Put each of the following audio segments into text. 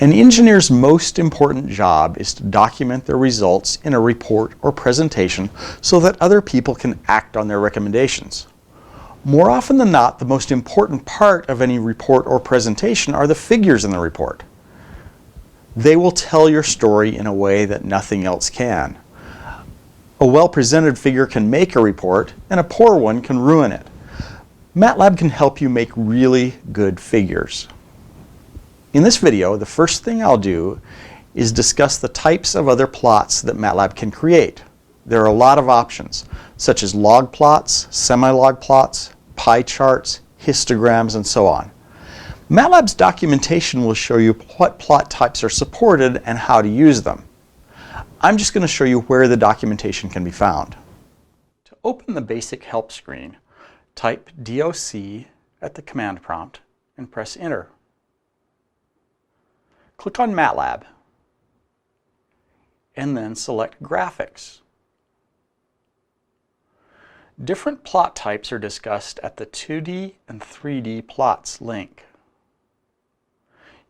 An engineer's most important job is to document their results in a report or presentation so that other people can act on their recommendations. More often than not, the most important part of any report or presentation are the figures in the report. They will tell your story in a way that nothing else can. A well-presented figure can make a report, and a poor one can ruin it. MATLAB can help you make really good figures. In this video, the first thing I'll do is discuss the types of other plots that MATLAB can create. There are a lot of options, such as log plots, semi-log plots, pie charts, histograms, and so on. MATLAB's documentation will show you what plot types are supported and how to use them. I'm just going to show you where the documentation can be found. To open the basic help screen, type DOC at the command prompt and press Enter. Click on MATLAB and then select Graphics. Different plot types are discussed at the 2D and 3D plots link.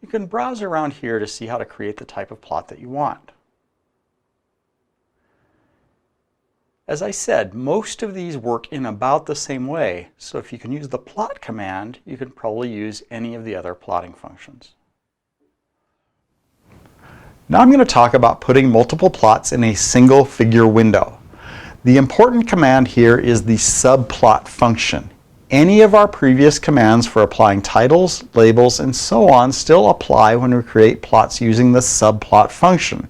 You can browse around here to see how to create the type of plot that you want. As I said, most of these work in about the same way, so if you can use the plot command, you can probably use any of the other plotting functions. Now I'm going to talk about putting multiple plots in a single figure window. The important command here is the subplot function. Any of our previous commands for applying titles, labels, and so on still apply when we create plots using the subplot function.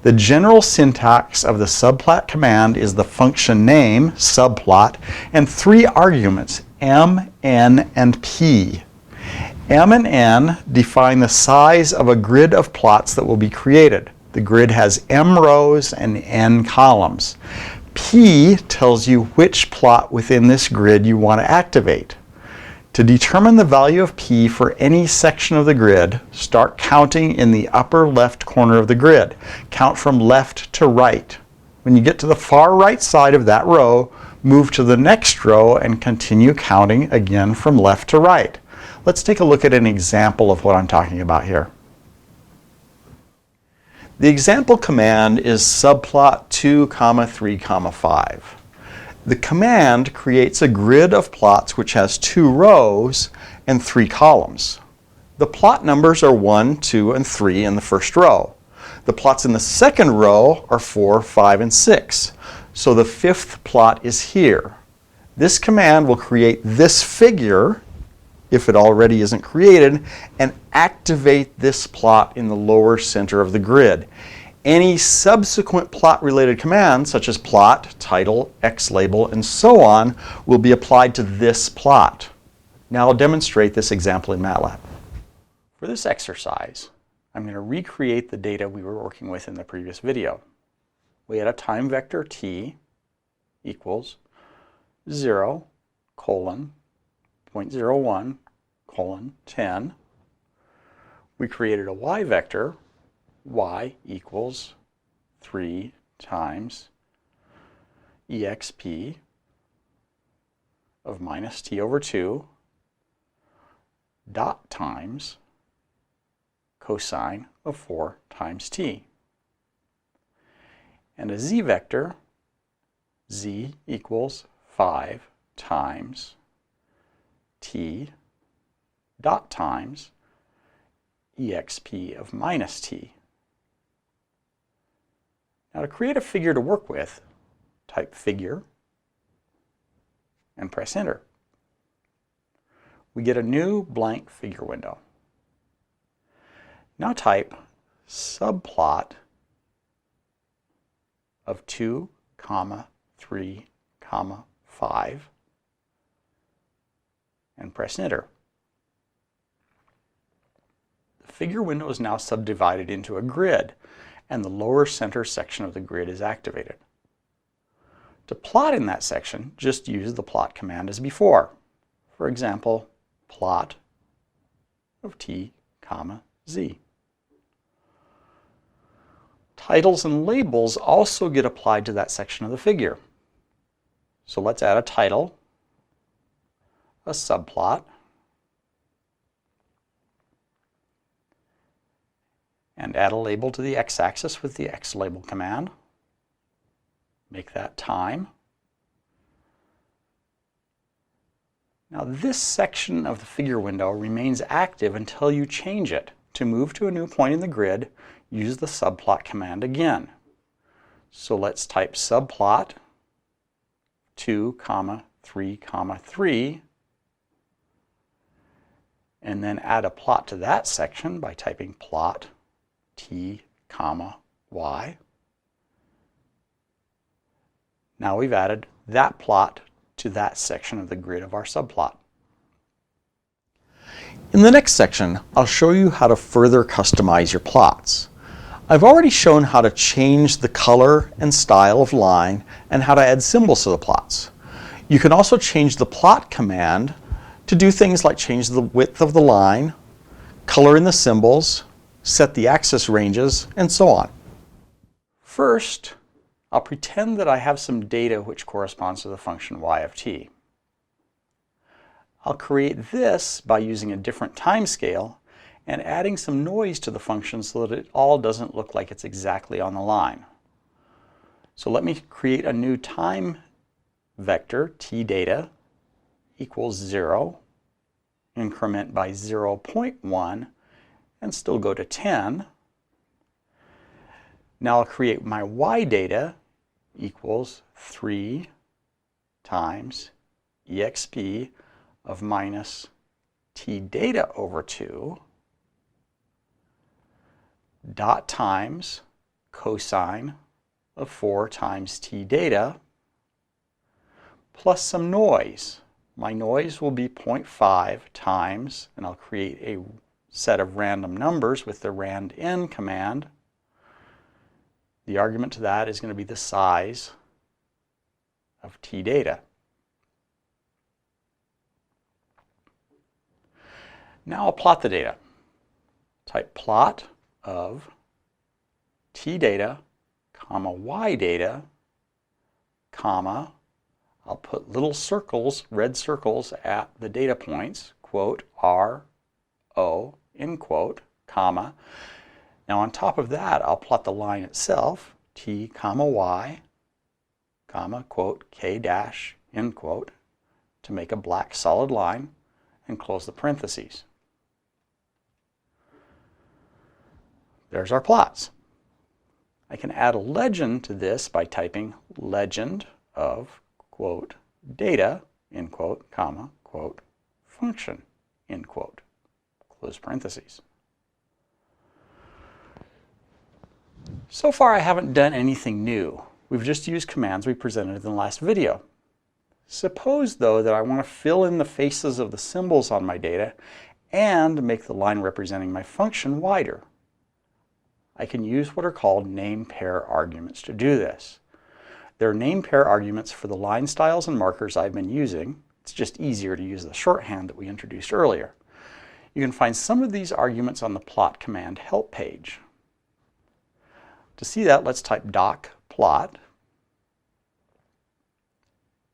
The general syntax of the subplot command is the function name, subplot, and three arguments, m, n, and p. M and n define the size of a grid of plots that will be created. The grid has m rows and n columns. P tells you which plot within this grid you want to activate. To determine the value of P for any section of the grid, start counting in the upper left corner of the grid. Count from left to right. When you get to the far right side of that row, move to the next row and continue counting again from left to right. Let's take a look at an example of what I'm talking about here. The example command is subplot 2, 3, 5. The command creates a grid of plots which has 2 rows and 3 columns. The plot numbers are 1, 2, and 3 in the first row. The plots in the second row are 4, 5, and 6. So the fifth plot is here. This command will create this figure, if it already isn't created, and activate this plot in the lower center of the grid. Any subsequent plot-related commands, such as plot, title, xlabel, and so on, will be applied to this plot. Now I'll demonstrate this example in MATLAB. For this exercise, I'm going to recreate the data we were working with in the previous video. We had a time vector t equals 0, 0.01, 10. We created a y vector, y equals 3 times exp of minus t over 2 dot times cosine of 4 times t. And a z vector, z equals 5 times t dot times exp of minus t. Now to create a figure to work with, type figure and press enter. We get a new blank figure window. Now type subplot of 2, 3, 5 and press enter. The figure window is now subdivided into a grid, and the lower center section of the grid is activated. To plot in that section, just use the plot command as before. For example, plot of t, z. Titles and labels also get applied to that section of the figure. So let's add a title, a subplot, and add a label to the x-axis with the xLabel command. Make that time. Now this section of the figure window remains active until you change it. To move to a new point in the grid, use the subplot command again. So let's type subplot 2, 3, 3, and then add a plot to that section by typing plot t, y. Now we've added that plot to that section of the grid of our subplot. In the next section, I'll show you how to further customize your plots. I've already shown how to change the color and style of line and how to add symbols to the plots. You can also change the plot command to do things like change the width of the line, color in the symbols, set the axis ranges, and so on. First, I'll pretend that I have some data which corresponds to the function y of t. I'll create this by using a different time scale and adding some noise to the function so that it all doesn't look like it's exactly on the line. So let me create a new time vector, t data equals 0, increment by 0.1, and still go to 10. Now I'll create my y data equals 3 times exp of minus t data over 2 dot times cosine of 4 times t data plus some noise. My noise will be 0.5 times, and I'll create a set of random numbers with the randn command. The argument to that is going to be the size of t data. Now I'll plot the data. Type plot of t data, y data, I'll put little circles, red circles at the data points, quote, R, O, end quote, comma. Now on top of that, I'll plot the line itself, t, y, quote, k dash, end quote, to make a black solid line, and close the parentheses. There's our plots. I can add a legend to this by typing legend of, quote, data, end quote, quote, function, end quote, close parentheses. So far I haven't done anything new. We've just used commands we presented in the last video. Suppose though that I want to fill in the faces of the symbols on my data and make the line representing my function wider. I can use what are called name pair arguments to do this. There are name pair arguments for the line styles and markers I've been using. It's just easier to use the shorthand that we introduced earlier. You can find some of these arguments on the plot command help page. To see that, let's type doc plot.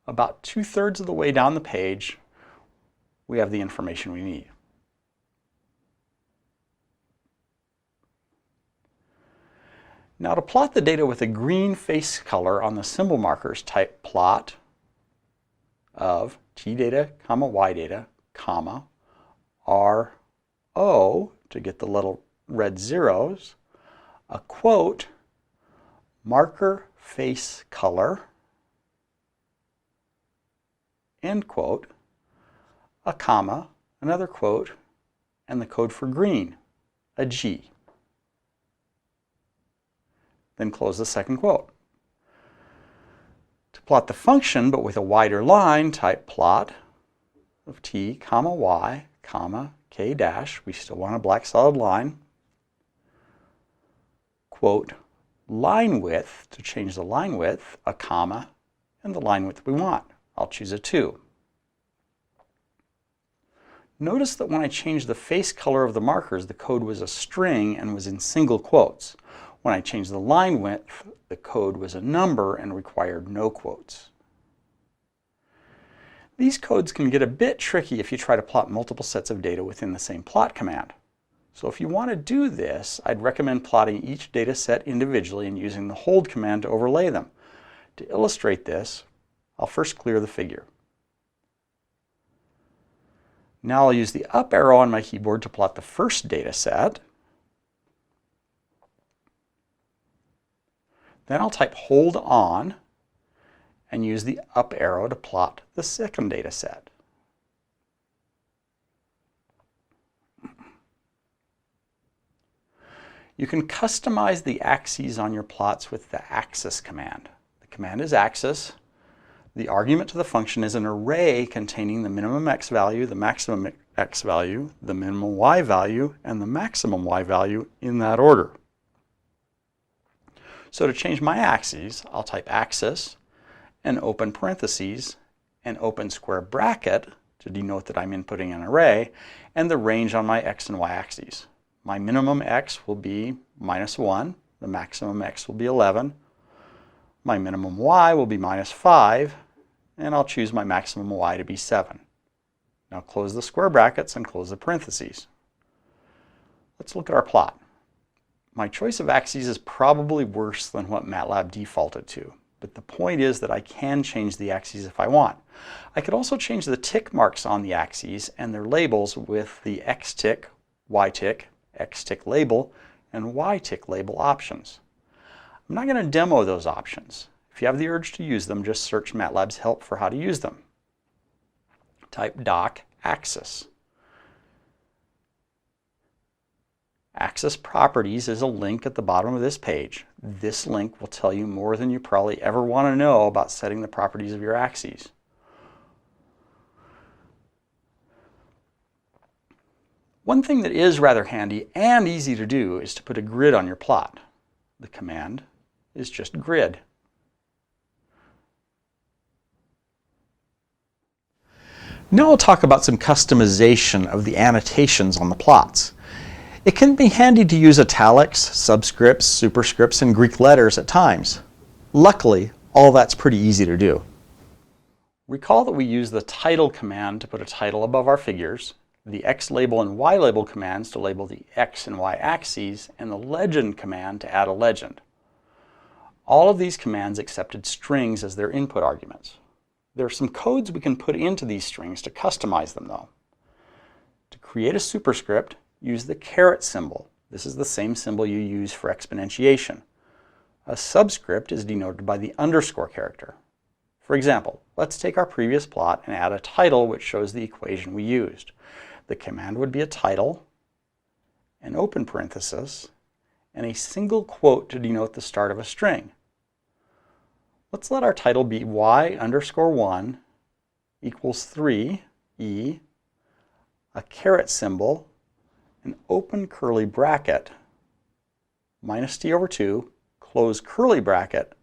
About 2/3 of the way down the page, we have the information we need. Now to plot the data with a green face color on the symbol markers, type plot of t data, y data, R, O to get the little red zeros, a quote, marker face color, end quote, a comma, another quote, and the code for green, a G. Then close the second quote. To plot the function, but with a wider line, type plot of t, y, k dash, we still want a black solid line, quote, line width, to change the line width, a comma, and the line width we want. I'll choose a 2. Notice that when I changed the face color of the markers, the code was a string and was in single quotes. When I changed the line width, the code was a number and required no quotes. These codes can get a bit tricky if you try to plot multiple sets of data within the same plot command. So if you want to do this, I'd recommend plotting each data set individually and using the hold command to overlay them. To illustrate this, I'll first clear the figure. Now I'll use the up arrow on my keyboard to plot the first data set. Then I'll type hold on and use the up arrow to plot the second data set. You can customize the axes on your plots with the axis command. The command is axis. The argument to the function is an array containing the minimum x value, the maximum x value, the minimum y value, and the maximum y value in that order. So to change my axes, I'll type axis and open parentheses and open square bracket to denote that I'm inputting an array, and the range on my x and y axes. My minimum x will be -1, the maximum x will be 11, my minimum y will be -5, and I'll choose my maximum y to be 7. Now close the square brackets and close the parentheses. Let's look at our plot. My choice of axes is probably worse than what MATLAB defaulted to, but the point is that I can change the axes if I want. I could also change the tick marks on the axes and their labels with the x tick, y tick, x tick label, and y tick label options. I'm not going to demo those options. If you have the urge to use them, just search MATLAB's help for how to use them. Type doc axis. Axis properties is a link at the bottom of this page. This link will tell you more than you probably ever want to know about setting the properties of your axes. One thing that is rather handy and easy to do is to put a grid on your plot. The command is just grid. Now I'll talk about some customization of the annotations on the plots. It can be handy to use italics, subscripts, superscripts, and Greek letters at times. Luckily, all that's pretty easy to do. Recall that we use the title command to put a title above our figures, the X label and Y label commands to label the X and Y axes, and the legend command to add a legend. All of these commands accepted strings as their input arguments. There are some codes we can put into these strings to customize them though. To create a superscript, use the caret symbol. This is the same symbol you use for exponentiation. A subscript is denoted by the underscore character. For example, let's take our previous plot and add a title which shows the equation we used. The command would be a title, an open parenthesis, and a single quote to denote the start of a string. Let's let our title be y_1 equals 3, e, a caret symbol, an open curly bracket, -t/2, close curly bracket,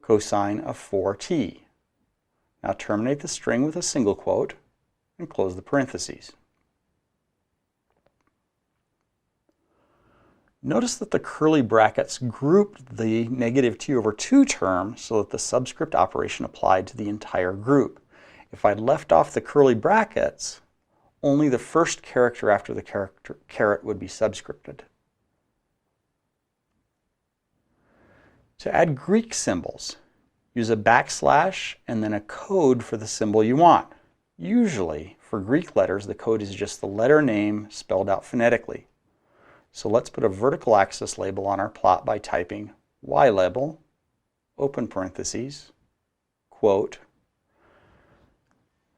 cosine of 4t. Now terminate the string with a single quote and close the parentheses. Notice that the curly brackets grouped the -t/2 term so that the subscript operation applied to the entire group. If I'd left off the curly brackets, only the first character after the caret would be subscripted. To add Greek symbols, use a backslash and then a code for the symbol you want. Usually, for Greek letters, the code is just the letter name spelled out phonetically. So let's put a vertical axis label on our plot by typing Y label, open parentheses, quote,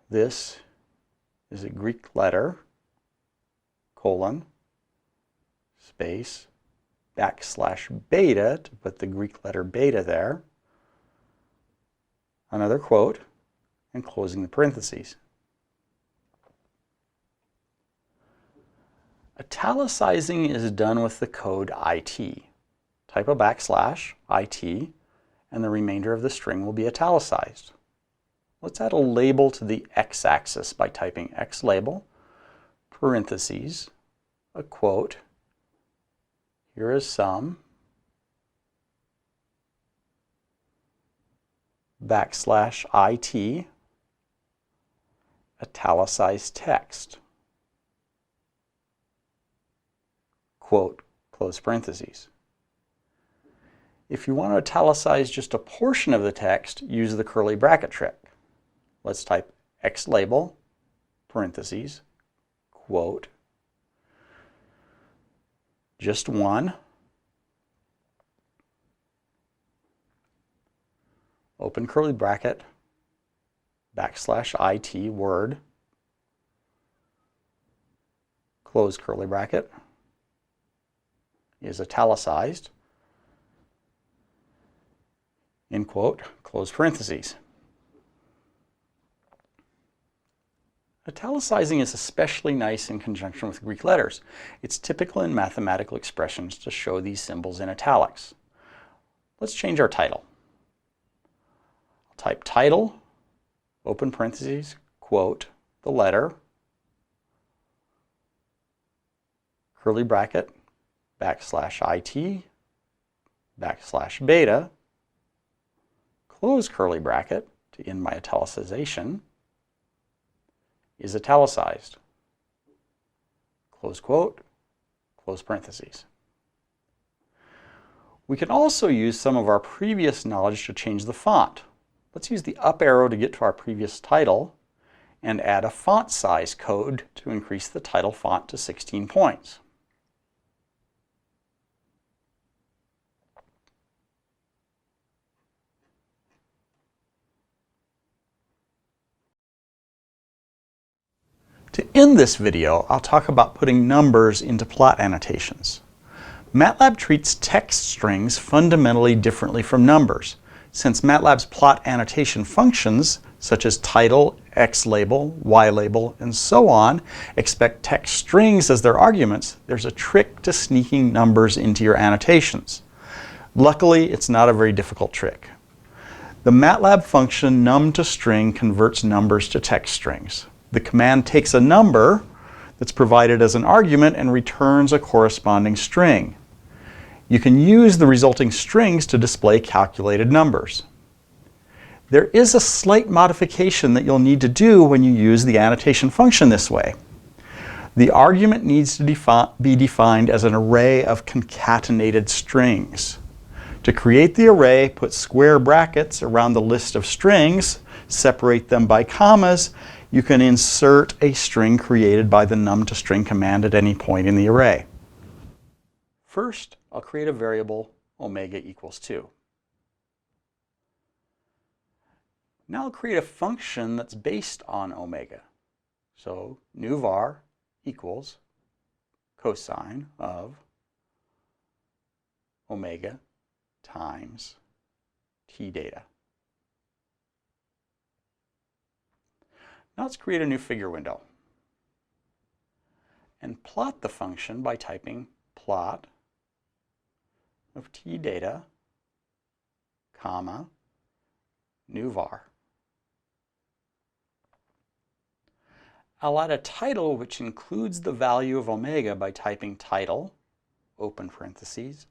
this is a Greek letter, colon, space, \beta to put the Greek letter beta there, another quote, and closing the parentheses. Italicizing is done with the code IT. Type a backslash, IT, and the remainder of the string will be italicized. Let's add a label to the x-axis by typing x label, parentheses, a quote, here is some, \IT, italicized text. quote, close parentheses. If you want to italicize just a portion of the text, use the curly bracket trick. Let's type X label, parentheses, quote, just one, open curly bracket, \it word, close curly bracket, is italicized, end quote, close parentheses. Italicizing is especially nice in conjunction with Greek letters. It's typical in mathematical expressions to show these symbols in italics. Let's change our title. I'll type title, open parentheses, quote, the letter, curly bracket, \it, \beta, close curly bracket to end my italicization, is italicized, close quote, close parentheses. We can also use some of our previous knowledge to change the font. Let's use the up arrow to get to our previous title and add a font size code to increase the title font to 16 points. To end this video, I'll talk about putting numbers into plot annotations. MATLAB treats text strings fundamentally differently from numbers, since MATLAB's plot annotation functions, such as title, X label, Y label, and so on, expect text strings as their arguments. There's a trick to sneaking numbers into your annotations. Luckily, it's not a very difficult trick. The MATLAB function num2string converts numbers to text strings. The command takes a number that's provided as an argument and returns a corresponding string. You can use the resulting strings to display calculated numbers. There is a slight modification that you'll need to do when you use the annotation function this way. The argument needs to be defined as an array of concatenated strings. To create the array, put square brackets around the list of strings, separate them by commas. You can insert a string created by the num2string command at any point in the array. First, I'll create a variable omega equals 2. Now I'll create a function that's based on omega. So new var equals cosine of omega times t data. Now let's create a new figure window and plot the function by typing plot of t data, comma, new var. I'll add a title which includes the value of omega by typing title, open parentheses,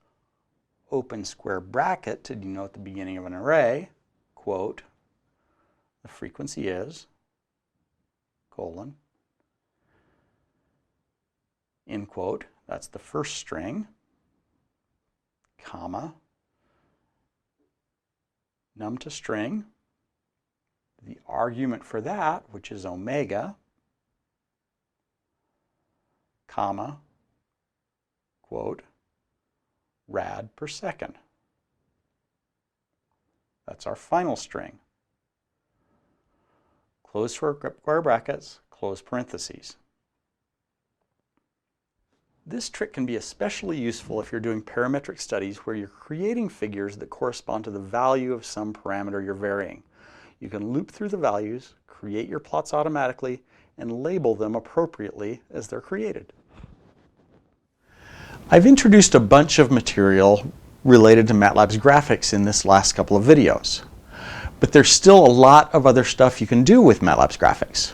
open square bracket to denote the beginning of an array, quote, the frequency is, colon, end quote, that's the first string, comma, num2string, the argument for that, which is omega, comma, quote, rad per second. That's our final string. Close square brackets, close parentheses. This trick can be especially useful if you're doing parametric studies where you're creating figures that correspond to the value of some parameter you're varying. You can loop through the values, create your plots automatically, and label them appropriately as they're created. I've introduced a bunch of material related to MATLAB's graphics in this last couple of videos. But there's still a lot of other stuff you can do with MATLAB's graphics.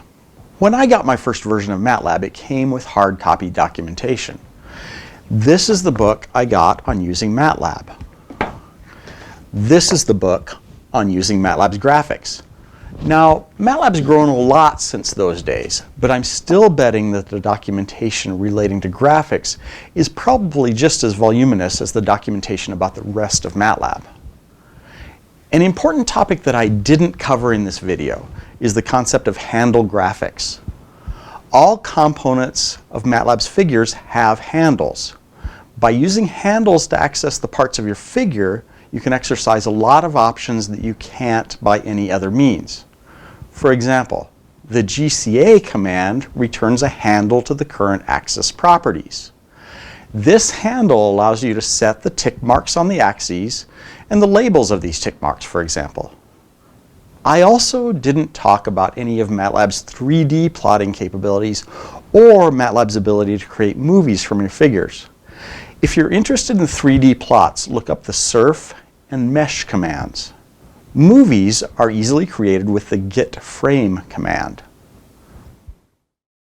When I got my first version of MATLAB, it came with hard copy documentation. This is the book I got on using MATLAB. This is the book on using MATLAB's graphics. Now, MATLAB's grown a lot since those days, but I'm still betting that the documentation relating to graphics is probably just as voluminous as the documentation about the rest of MATLAB. An important topic that I didn't cover in this video is the concept of handle graphics. All components of MATLAB's figures have handles. By using handles to access the parts of your figure, you can exercise a lot of options that you can't by any other means. For example, the GCA command returns a handle to the current axis properties. This handle allows you to set the tick marks on the axes and the labels of these tick marks, for example. I also didn't talk about any of MATLAB's 3D plotting capabilities or MATLAB's ability to create movies from your figures. If you're interested in 3D plots, look up the surf and mesh commands. Movies are easily created with the getFrame command.